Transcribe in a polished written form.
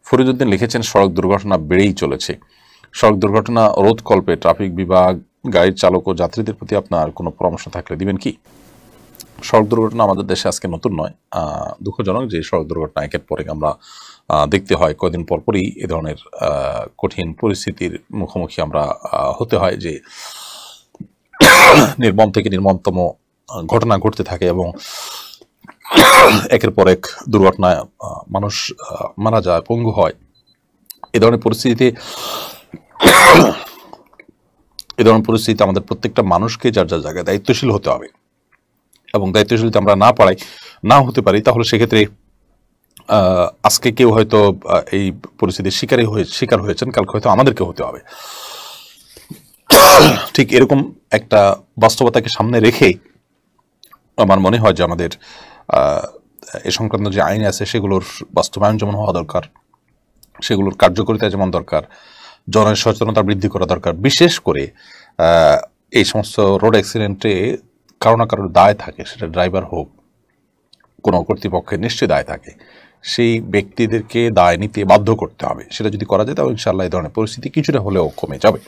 ফরিদউদ্দিন লিখেছেন, সড়ক দুর্ঘটনা বেড়েই চলেছে। সড়ক দুর্ঘটনা রোধকল্পে ট্রাফিক বিভাগ, গাড়ির চালক ও যাত্রীদের প্রতি আপনার কোনো পরামর্শ থাকলে দিবেন কি? সড়ক দুর্ঘটনা আমাদের দেশে আজকে নতুন নয়। দুঃখজনক যে সড়ক দুর্ঘটনা একের পর এক আমরা দেখতে হয়, কয়েকদিন পরপরই এ ধরনের কঠিন পরিস্থিতির মুখোমুখি আমরা হতে হয়, যে নির্মম থেকে নির্মমতম ঘটনা ঘটতে থাকে এবং একের পর এক দুর্ঘটনায় মানুষ মারা যায়, পঙ্গু হয়। এ ধরনের পরিস্থিতিতে আমাদের প্রত্যেকটা মানুষকে যার যার জায়গায় দায়িত্বশীল হতে হবে, এবং দায়িত্বশীল আমরা না হতে পারি, তাহলে সেক্ষেত্রে আজকে কেউ হয়তো এই পরিস্থিতির শিকার হয়েছেন, কালকে হয়তো আমাদেরকে হতে হবে। ঠিক এরকম একটা বাস্তবতাকে সামনে রেখে আমার মনে হয় যে আমাদের এ সংক্রান্ত যে আইন আছে সেগুলোর বাস্তবায়ন যেমন হওয়া দরকার, সেগুলোর কার্যকারিতা যেমন দরকার, জনসচেতনতা বৃদ্ধি করা দরকার। বিশেষ করে এই সমস্ত রোড অ্যাক্সিডেন্টে কারো না কারোর দায় থাকে, সেটা ড্রাইভার হোক, কোনো কর্তৃপক্ষের নিশ্চয়ই দায় থাকে। সেই ব্যক্তিদেরকে দায় নিতে বাধ্য করতে হবে। সেটা যদি করা যায় তাহলে ইনশাআল্লাহ এই ধরনের পরিস্থিতি কিছুটা হলেও কমে যাবে।